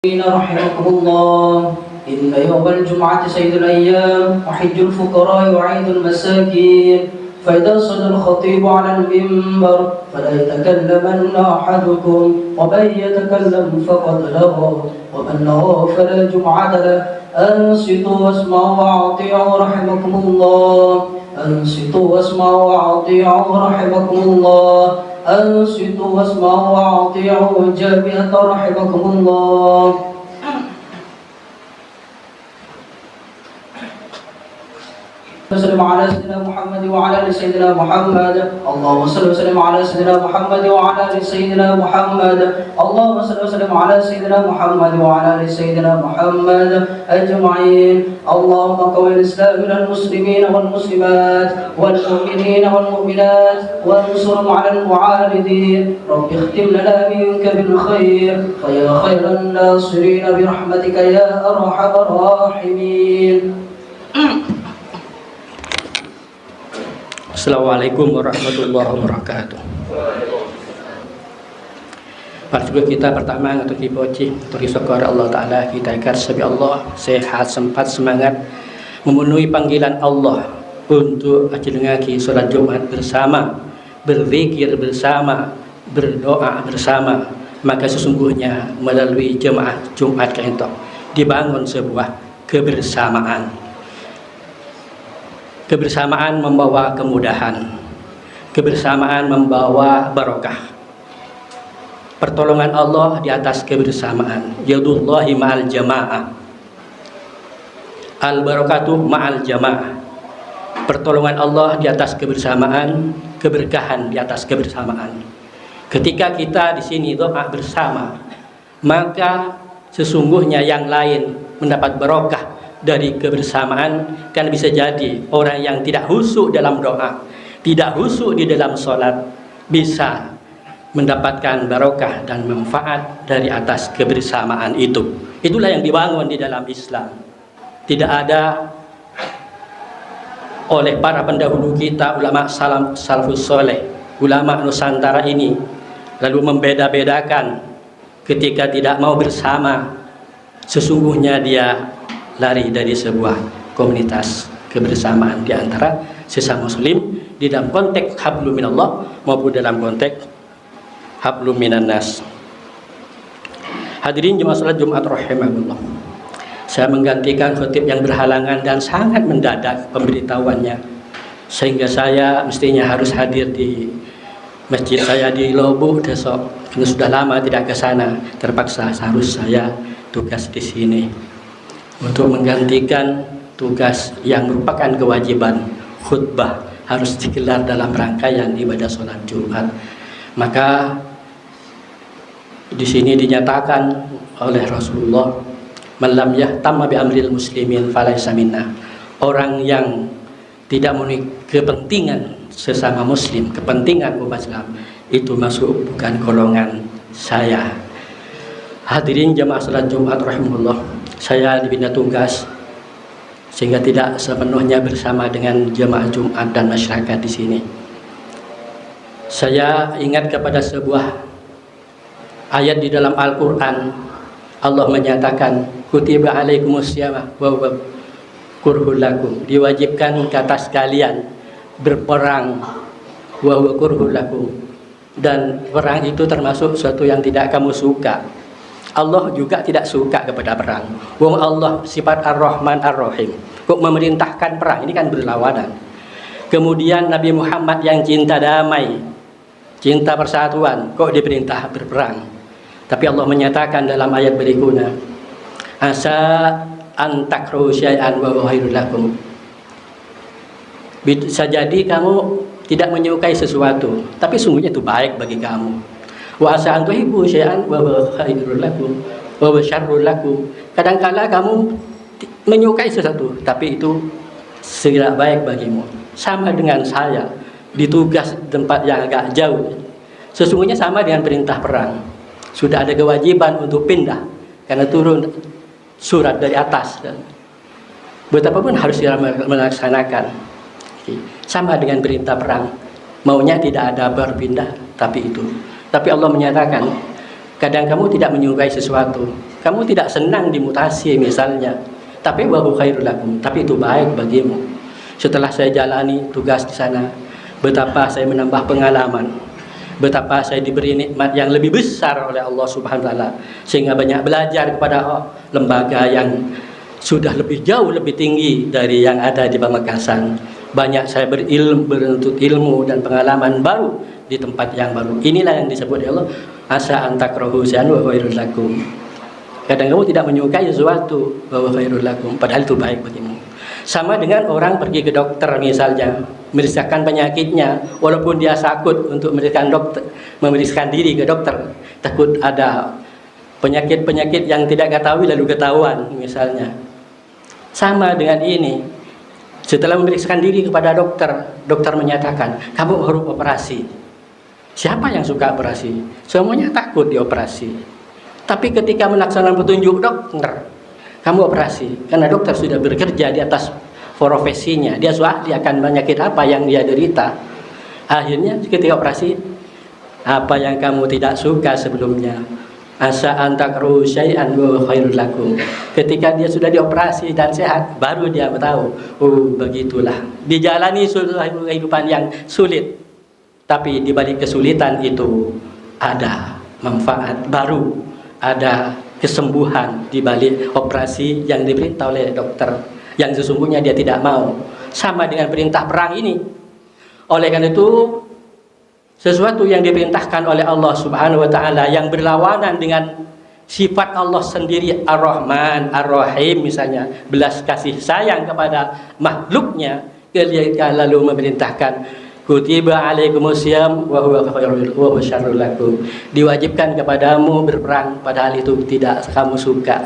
رحمكم الله. إن يوم الجمعة سيد الأيام وحج الفقراء وعيد المساكين، فإذا صلى الخطيب على المنبر فلا يتكلمن أحدكم، ومن يتكلم فقد لغى، ومن لغى فلا جمعة له. أنصتوا واسمعوا وأطيعوا رحمكم الله. أنصتوا واسمعوا وأطيعوا رحمكم الله. أنصتوا واسمعوا وأطيعوا جامعة رحمكم الله. وسلم على سيدنا محمد وعلى ال سيدنا محمد. اللهم صل وسلم على سيدنا محمد وعلى ال سيدنا محمد. اللهم صل وسلم على سيدنا محمد وعلى ال سيدنا محمد اجمعين. اللهم قو الاسلام للمسلمين والمسلمات والمؤمنين والمؤمنات وانصرهم على المعاندين. رب اختم لنا منك بالخير فيا خير الناصرين برحمتك يا ارحم الراحمين. Assalamualaikum warahmatullahi wabarakatuh. Pada kita pertama untuk dipuji, untuk disyukur Allah Ta'ala, kita agar sebi Allah sehat, sempat, semangat memenuhi panggilan Allah untuk ajengaki sholat Jumat bersama, berzikir bersama, berdoa bersama. Maka sesungguhnya melalui jemaah Jumat kita dibangun sebuah kebersamaan. Kebersamaan membawa kemudahan, kebersamaan membawa barokah. Pertolongan Allah di atas kebersamaan. Yadullahi ma'al jamaah, al barakatuh ma'al jamaah. Pertolongan Allah di atas kebersamaan, keberkahan di atas kebersamaan. Ketika kita di sini doa bersama, maka sesungguhnya yang lain mendapat barokah dari kebersamaan. Kan bisa jadi orang yang tidak khusyuk dalam doa, tidak khusyuk di dalam sholat, bisa mendapatkan barokah dan manfaat dari atas kebersamaan itu. Itulah yang dibangun di dalam Islam. Tidak ada oleh para pendahulu kita, ulama salafus soleh, ulama Nusantara ini, lalu membeda-bedakan ketika tidak mau bersama. Sesungguhnya dia lari dari sebuah komunitas kebersamaan di antara sesama muslim di dalam konteks hablum minallah maupun dalam konteks hablum minan nas. Hadirin jemaah salat Jumat rahimakumullah. Saya menggantikan khotib yang berhalangan dan sangat mendadak pemberitahuannya, sehingga saya mestinya harus hadir di masjid saya di Lobuh besok. Karena sudah lama tidak ke sana, terpaksa harus saya tugas di sini untuk menggantikan tugas yang merupakan kewajiban khutbah harus digelar dalam rangkaian ibadah sholat Jumat. Maka di sini dinyatakan oleh Rasulullah, "Man lam yahtamma bi amril muslimin falaysa minna." Orang yang tidak memiliki kepentingan sesama muslim, kepentingan umat Islam, itu masuk bukan golongan saya. Hadirin jamaah salat Jumat rahimahullah, saya dibina tugas sehingga tidak sepenuhnya bersama dengan jemaah Jumat dan masyarakat di sini. Saya ingat kepada sebuah ayat di dalam Al-Quran. Allah menyatakan, kutiba alaikumusiyamah wa huwa kurhul lakum. Diwajibkan ke atas kalian berperang, wa huwa kurhul lakum. Dan perang itu termasuk sesuatu yang tidak kamu suka. Allah juga tidak suka kepada perang. Wong Allah sifat Ar-Rahman Ar-Rahim, kok memerintahkan perang? Ini kan berlawanan. Kemudian Nabi Muhammad yang cinta damai, cinta persatuan, kok diperintah berperang? Tapi Allah menyatakan dalam ayat berikutnya, asa an takrahu syai'an wa huwa khairul lakum. Bisa jadi kamu tidak menyukai sesuatu, tapi sungguhnya itu baik bagi kamu. Wa asa an tuhibbu syai'an wa huwa khairul lakum wa huwa syarrul lakum. Kadang-kala kamu menyukai sesuatu, tapi itu tidak baik bagimu. Sama dengan saya di tugas tempat yang agak jauh. Sesungguhnya sama dengan perintah perang. Sudah ada kewajiban untuk pindah karena turun surat dari atas. Betapapun harus melaksanakan. Sama dengan perintah perang. Maunya tidak ada berpindah, tapi itu. Tapi Allah menyatakan, kadang kamu tidak menyukai sesuatu, Kamu tidak senang dimutasi misalnya, tapi wa huwa khairul lakum, tapi itu baik bagimu. Setelah saya jalani tugas di sana, betapa saya menambah pengalaman, betapa saya diberi nikmat yang lebih besar oleh Allah Subhanahu wa taala, sehingga banyak belajar kepada lembaga yang sudah lebih jauh lebih tinggi dari yang ada di Pamekasan. Banyak saya beruntut ilmu dan pengalaman baru di tempat yang baru. Inilah yang disebut oleh Allah, asa antakrahu syai'an wa khairul lakum. Kadang kamu tidak menyukai sesuatu, wa khairul lakum, padahal itu baik bagimu. Sama dengan orang pergi ke dokter misalnya, memeriksakan penyakitnya, walaupun dia takut untuk memeriksakan diri ke dokter, takut ada penyakit-penyakit yang tidak ketahui lalu ketahuan misalnya. Sama dengan ini, setelah memeriksakan diri kepada dokter, dokter menyatakan kamu harus operasi. Siapa yang suka operasi? Semuanya takut dioperasi. Tapi ketika melaksanakan petunjuk dokter, kamu operasi, karena dokter sudah bekerja di atas profesinya, dia sudah ahli akan penyakit apa yang dia derita. Akhirnya ketika operasi, apa yang kamu tidak suka sebelumnya, asa antakrahu syai'an wa khairul lakum. Ketika dia sudah dioperasi dan sehat, baru dia tahu, oh begitulah. Dijalani kehidupan yang sulit, tapi di balik kesulitan itu ada manfaat baru, ada kesembuhan di balik operasi yang diperintah oleh dokter, yang sesungguhnya dia tidak mau. Sama dengan perintah perang ini. Oleh karena itu, sesuatu yang diperintahkan oleh Allah Subhanahu wa taala yang berlawanan dengan sifat Allah sendiri, Ar-Rahman, Ar-Rahim misalnya, belas kasih sayang kepada makhluknya, ketika lalu memerintahkan kutiba alaikumusiyam wa huwa khairul wa syarrul lakum, diwajibkan kepadamu berperang padahal itu tidak kamu suka.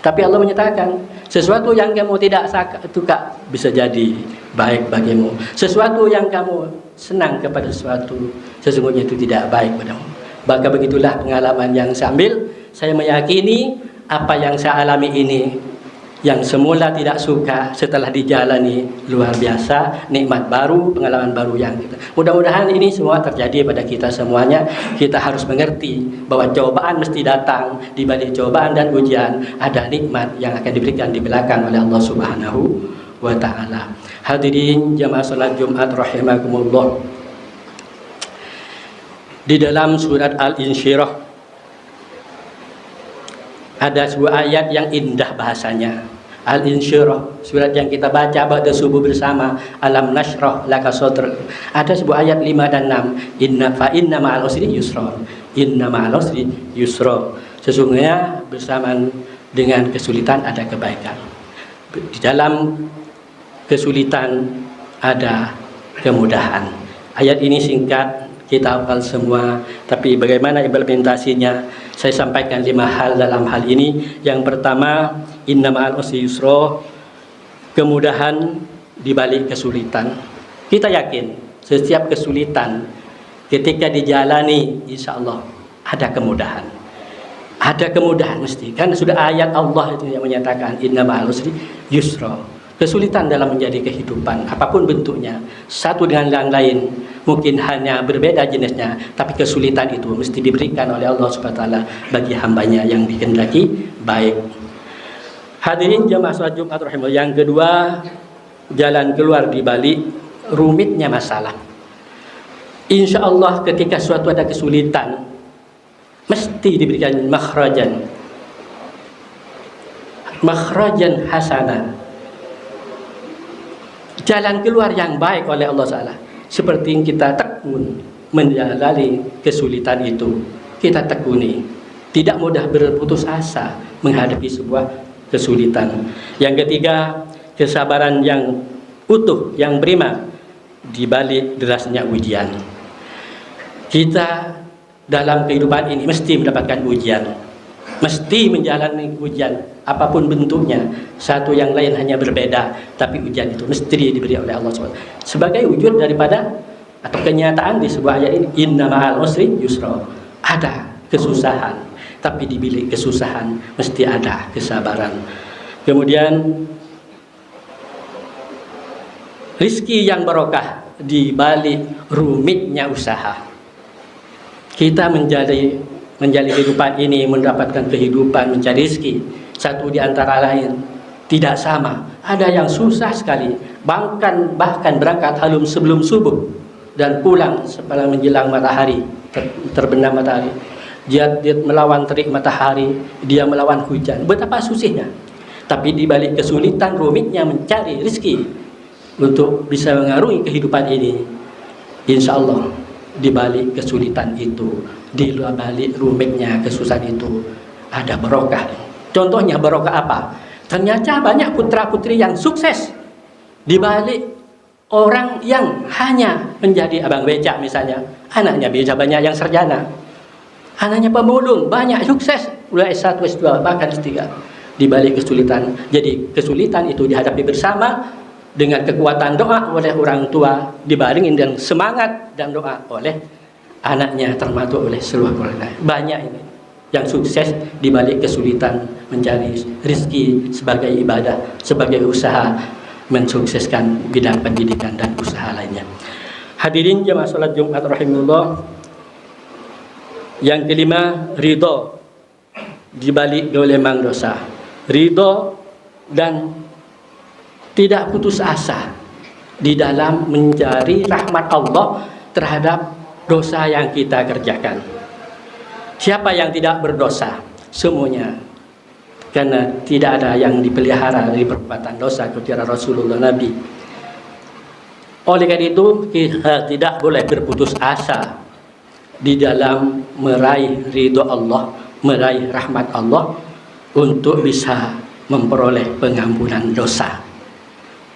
Tapi Allah menyatakan sesuatu yang kamu tidak suka bisa jadi baik bagimu. Sesuatu yang kamu senang kepada sesuatu, sesungguhnya itu tidak baik padamu. Maka begitulah pengalaman yang saya ambil. Saya meyakini apa yang saya alami ini, yang semula tidak suka, setelah dijalani luar biasa, nikmat baru, pengalaman baru yang kita. Mudah-mudahan ini semua terjadi pada kita semuanya. Kita harus mengerti bahwa cobaan mesti datang. Di balik cobaan dan ujian ada nikmat yang akan diberikan di belakang oleh Allah Subhanahu wa taala. Hadirin jamaah salat Jumat rahimakumullah. Di dalam surat Al-Insyirah ada sebuah ayat yang indah bahasanya. Al-Insyirah, surat yang kita baca pada subuh bersama, alam nashrah laka sadrak. Ada sebuah ayat 5 dan 6, inna ma'al usri yusra. Inna ma'al usri yusra. Sesungguhnya bersamaan dengan kesulitan ada kebaikan. Di dalam kesulitan ada kemudahan. Ayat ini singkat, kita hafal semua, tapi bagaimana implementasinya? Saya sampaikan 5 hal dalam hal ini. Yang pertama, inna ma'al usri yusra, kemudahan di balik kesulitan. Kita yakin setiap kesulitan ketika dijalani, insya Allah ada kemudahan. Ada kemudahan mesti, kan sudah ayat Allah itu yang menyatakan inna ma'al usri yusra. Kesulitan dalam menjadi kehidupan apapun bentuknya, satu dengan yang lain, mungkin hanya berbeda jenisnya, tapi kesulitan itu mesti diberikan oleh Allah Subhanahu wa taala bagi hambanya yang dikehendaki baik. Hadirin jamaah salat Jumat rahimahullah. Yang kedua, jalan keluar di balik rumitnya masalah. Insya Allah ketika suatu ada kesulitan, mesti diberikan makhrajan hasanah, jalan keluar yang baik oleh Allah Ta'ala. Seperti kita tekun menjalani kesulitan itu, kita tekuni, tidak mudah berputus asa menghadapi sebuah kesulitan. Yang ketiga, kesabaran yang utuh, yang prima di balik derasnya ujian. Kita dalam kehidupan ini mesti mendapatkan ujian, mesti menjalani ujian apapun bentuknya. Satu yang lain hanya berbeda, tapi ujian itu mesti diberi oleh Allah SWT sebagai wujud daripada atau kenyataan di sebuah ayat ini, inna ma'al usri yusra. Ada kesusahan, tapi di bilik kesusahan mesti ada kesabaran. Kemudian rizki yang barokah di balik rumitnya usaha. Kita menjadi menjalani kehidupan ini, mendapatkan kehidupan, mencari rezeki, satu di antara lain tidak sama. Ada yang susah sekali, bahkan berangkat halum sebelum subuh dan pulang setelah menjelang matahari, terbenam matahari. Dia melawan terik matahari, dia melawan hujan. Betapa susahnya. Tapi di balik kesulitan rumitnya mencari rezeki untuk bisa mengarungi kehidupan ini, insya Allah di balik kesulitan itu, di balik rumitnya kesusahan itu ada barokah. Contohnya barokah apa? Ternyata banyak putra-putri yang sukses di balik orang yang hanya menjadi abang becak misalnya. Anaknya bisa banyak yang sarjana, anaknya pemulung, banyak sukses, mulai S1, S2, bahkan S3 di balik kesulitan. Jadi kesulitan itu dihadapi bersama dengan kekuatan doa oleh orang tua, dibaringin dengan semangat dan doa oleh anaknya, termasuk oleh seluruh keluarga. Banyak ini yang sukses di balik kesulitan mencari rezeki sebagai ibadah, sebagai usaha mensukseskan bidang pendidikan dan usaha lainnya. Hadirin jemaah salat Jumat rahimahullah. Yang kelima, ridho di balik golongan dosa. Ridho dan tidak putus asa di dalam mencari rahmat Allah terhadap dosa yang kita kerjakan. Siapa yang tidak berdosa? Semuanya. Karena tidak ada yang dipelihara dari perbuatan dosa kepada Rasulullah Nabi. Oleh karena itu kita tidak boleh berputus asa di dalam meraih ridho Allah, meraih rahmat Allah untuk bisa memperoleh pengampunan dosa.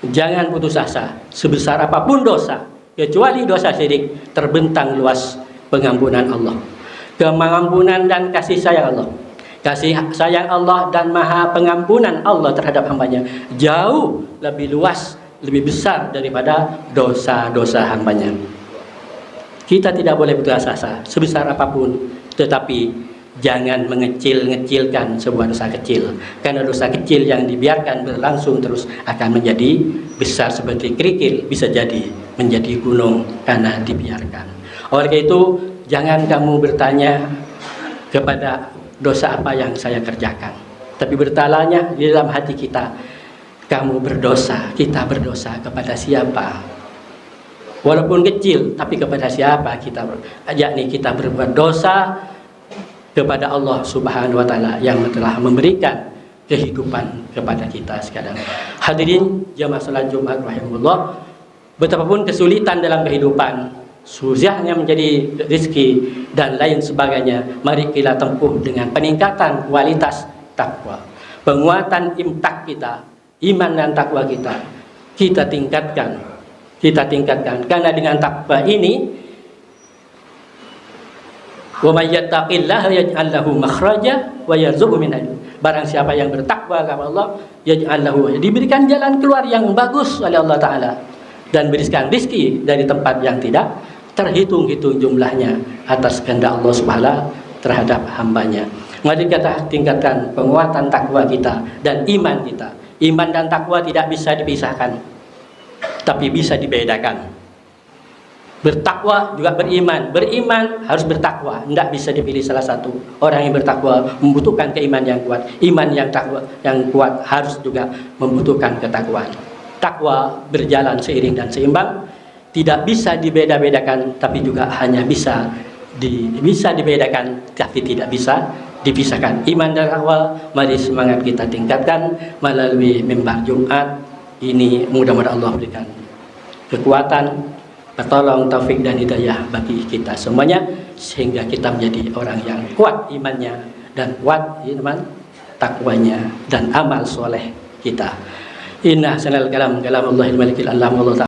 Jangan putus asa sebesar apapun dosa, kecuali dosa syirik, terbentang luas pengampunan Allah. Pengampunan dan kasih sayang Allah, kasih sayang Allah dan maha pengampunan Allah terhadap hambanya jauh lebih luas, lebih besar daripada dosa-dosa hambanya. Kita tidak boleh putus asa sebesar apapun, tetapi jangan mengecil-ngecilkan sebuah dosa kecil, karena dosa kecil yang dibiarkan berlangsung terus akan menjadi besar seperti kerikil, bisa jadi menjadi gunung karena dibiarkan. Oleh karena itu jangan kamu bertanya kepada dosa apa yang saya kerjakan, tapi bertanya di dalam hati kita, kamu berdosa, kita berdosa kepada siapa? Walaupun kecil, tapi kepada siapa kita? Yakni kita berbuat dosa kepada Allah Subhanahu wa taala yang telah memberikan kehidupan kepada kita sekarang. Hadirin jamaah salat Jumat rahimahullah, betapapun kesulitan dalam kehidupan, susahnya menjadi rezeki dan lain sebagainya, mari kita tempuh dengan peningkatan kualitas takwa, penguatan imtak kita, iman dan takwa kita tingkatkan, karena dengan takwa ini, wa may yattaqillaha yaj'al lahu makhraja wa yarzuqhu min haitsu. Barang siapa yang bertakwa kepada Allah, yaj'al lahu, diberikan jalan keluar yang bagus oleh Allah taala dan berikan rezeki dari tempat yang tidak terhitung-hitung jumlahnya atas kehendak Allah Subhanahu terhadap hambanya. Mari kita tingkatkan penguatan takwa kita dan iman kita. Iman dan takwa tidak bisa dipisahkan, tapi bisa dibedakan. Bertakwa juga beriman, beriman harus bertakwa, tidak bisa dipilih salah satu. Orang yang bertakwa membutuhkan keimanan yang kuat, iman yang takwa yang kuat harus juga membutuhkan ketakwaan. Takwa berjalan seiring dan seimbang, tidak bisa dibeda-bedakan, tapi juga hanya bisa dibedakan, tapi tidak bisa dipisahkan. Iman dan takwa mari semangat kita tingkatkan melalui mimbar Jumat ini. Mudah-mudahan Allah berikan kekuatan, pertolong, taufik dan hidayah bagi kita semuanya, sehingga kita menjadi orang yang kuat imannya dan kuat iman takwanya dan amal soleh kita. Inna sanal kalam Allahil malikil alam Allah